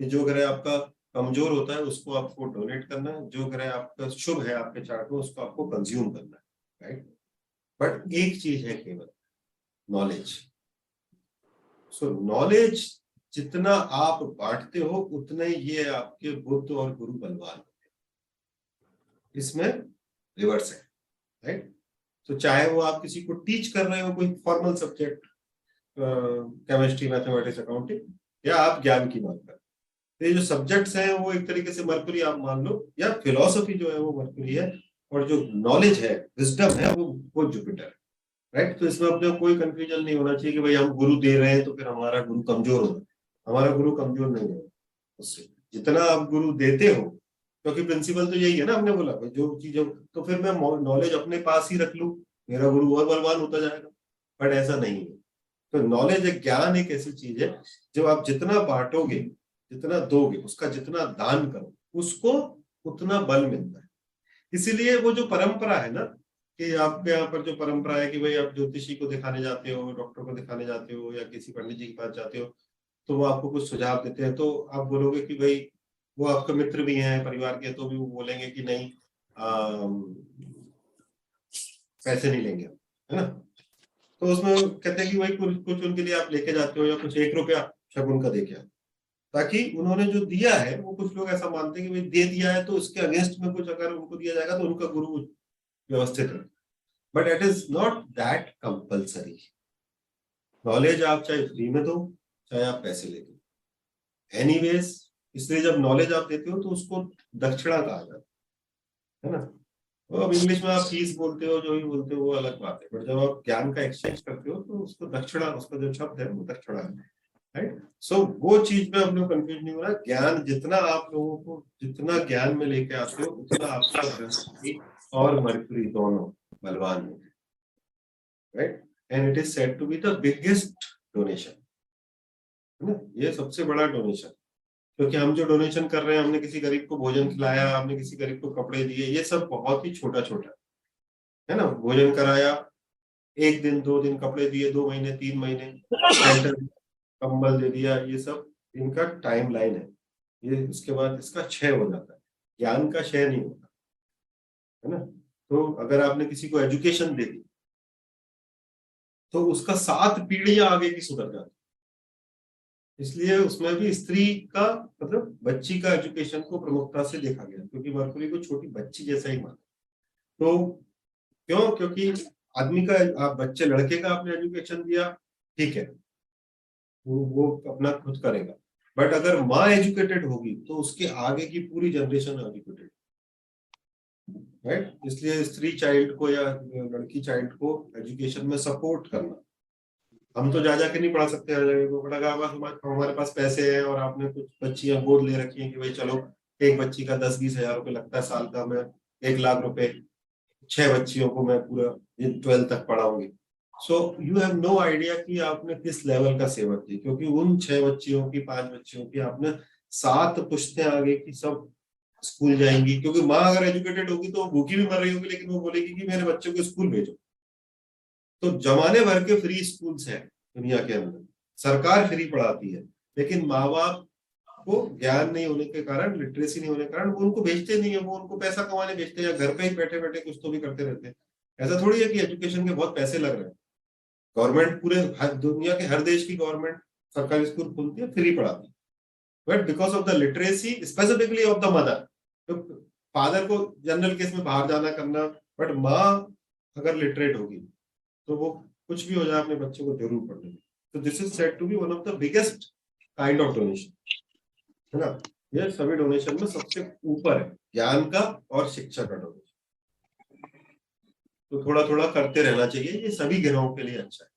कि जो ग्रह आपका कमजोर होता है उसको आपको डोनेट करना है, जो ग्रह आपका शुभ है आपके चार्ट में उसको आपको कंज्यूम करना है, राइट। बट एक चीज है केवल, नॉलेज। सो नॉलेज जितना आप बांटते हो उतने ये आपके बुद्ध और गुरु बलवान होते हैं। इसमें रिवर्स है, राइट। तो चाहे वो आप किसी को टीच कर रहे हो, कोई formal subject, chemistry, mathematics, accounting, या आप ज्ञान की बात कर, तो ये जो सब्जेक्ट्स हैं वो एक तरीके से मरकुरी आप मान लो, या फिलोसफी जो है वो मरकुरी है, और जो नॉलेज है, विजडम है, वो जुपिटर है, राइट। तो इसमें अपने कोई कंफ्यूजन नहीं होना चाहिए कि भाई हम गुरु दे रहे हैं तो फिर हमारा गुरु कमजोर होगा। हमारा गुरु कमजोर नहीं है उससे, जितना आप गुरु देते हो, क्योंकि प्रिंसिपल तो यही है ना, हमने बोला जो चीज, तो फिर मैं नॉलेज अपने पास ही रख लूं, मेरा गुरु और बलवान होता जाएगा, बट ऐसा नहीं है। तो नॉलेज, एक ज्ञान एक ऐसी चीज है जो आप जितना बांटोगे, जितना दोगे, उसका जितना दान करो, उसको उतना बल मिलता है। इसीलिए वो जो परंपरा है ना, कि आपके यहाँ पर जो परंपरा है कि भाई आप ज्योतिषी को दिखाने जाते हो, डॉक्टर को दिखाने जाते हो, या किसी पंडित जी के पास जाते हो, तो वो आपको कुछ सुझाव देते हैं, तो आप बोलोगे कि भाई वो आपके मित्र भी हैं, परिवार के, तो भी वो बोलेंगे कि नहीं, पैसे नहीं लेंगे, है ना। तो उसमें कहते हैं कि भाई कुछ उनके लिए आप लेके जाते हो, या कुछ 1 रुपया शगुन का दे के, ताकि उन्होंने जो दिया है, वो कुछ लोग ऐसा मानते हैं कि भाई दे दिया है तो उसके अगेंस्ट में कुछ अगर उनको दिया जाएगा तो उनका गुरु व्यवस्थित है। But it is not that compulsory. Knowledge आप चाहे फ्री में दो, चाहे आप पैसे ले दो, एनीवेज। इसलिए जब नॉलेज आप देते हो तो उसको दक्षिणा कहा जाता है ना। तो अब इंग्लिश में आप फीस बोलते हो, जो भी बोलते हो, वो अलग बात है, बट जब आप ज्ञान का एक्सचेंज करते हो तो उसको दक्षिणा, उसका जो शब्द है वो दक्षिणा है, राइट। सो वो चीज में हम लोग कंफ्यूज नहीं हो रहा। ज्ञान जितना आप लोगों को, जितना ज्ञान में लेके आते हो, उतना आपका बृहस्पति और मरकरी दोनों बलवान होते हैं, right. And it is said to be the biggest donation, है ना। ये सबसे बड़ा डोनेशन, क्योंकि हम जो डोनेशन कर रहे हैं, हमने किसी गरीब को भोजन खिलाया, हमने किसी गरीब को कपड़े दिए, ये सब बहुत ही छोटा छोटा है ना। भोजन कराया, 1 दिन 2 दिन कपड़े दिए, 2 महीने 3 महीने शेल्टर, कंबल दे दिया, ये सब इनका टाइम लाइन है। ये उसके बाद इसका क्षय हो जाता है, ज्ञान का क्षय नहीं होता, है ना। तो अगर आपने किसी को एजुकेशन दे दी तो उसका 7 पीढ़ियां आगे की सुधर जाती, इसलिए उसमें भी स्त्री का, मतलब बच्ची का एजुकेशन को प्रमुखता से देखा गया, क्योंकि मरकुरी को छोटी बच्ची जैसा ही माना। तो क्यों? क्योंकि आदमी का, आप बच्चे लड़के का आपने एजुकेशन दिया, ठीक है, वो अपना खुद करेगा, बट अगर माँ एजुकेटेड होगी तो उसके आगे की पूरी जनरेशन एजुकेटेड, राइट। इसलिए स्त्री चाइल्ड को या लड़की चाइल्ड को एजुकेशन में सपोर्ट करना। हम तो जा जाके नहीं पढ़ा सकते हर जगह को, पढ़ा हमारे पास पैसे हैं और आपने कुछ बच्चियां गोद ले रखी हैं कि भाई चलो, एक बच्ची का 10-20 हजार रुपये लगता है साल का, मैं 1 लाख रुपए 6 बच्चियों को मैं पूरा 12 तक पढ़ाऊंगी। So you have no idea कि आपने किस लेवल का सेवक की, क्योंकि उन 6 बच्चियों की, 5 बच्चियों की आपने 7 पुश्तें आगे की सब स्कूल जाएंगी। क्योंकि माँ अगर एजुकेटेड होगी तो वो भूखी भी मर रही होगी, लेकिन वो बोलेगी कि मेरे बच्चों को स्कूल भेजो। तो जमाने भर के फ्री स्कूल्स हैं दुनिया के अंदर, सरकार फ्री पढ़ाती है, लेकिन माँ बाप को ज्ञान नहीं होने के कारण, लिटरेसी नहीं होने के कारण वो उनको भेजते नहीं है, वो उनको पैसा कमाने भेजते हैं, या घर पे ही बैठे बैठे कुछ तो भी करते रहते हैं। ऐसा थोड़ी है कि एजुकेशन के बहुत पैसे लग रहे हैं। गवर्नमेंट पूरे दुनिया के हर देश की गवर्नमेंट सरकारी स्कूल खोलती है, फ्री पढ़ाती है, but because of the literacy specifically of the mother. तो फादर को जनरल केस में बाहर जाना करना, बट माँ अगर लिटरेट होगी तो वो कुछ भी हो जाए अपने बच्चे को जरूर पढ़ने में। तो this is said to be one of the biggest kind of donation, है ना। ये सभी डोनेशन में सबसे ऊपर है, ज्ञान का और शिक्षा का डोनेशन। तो थोड़ा थोड़ा करते रहना चाहिए, ये सभी ग्रहों के लिए अच्छा है।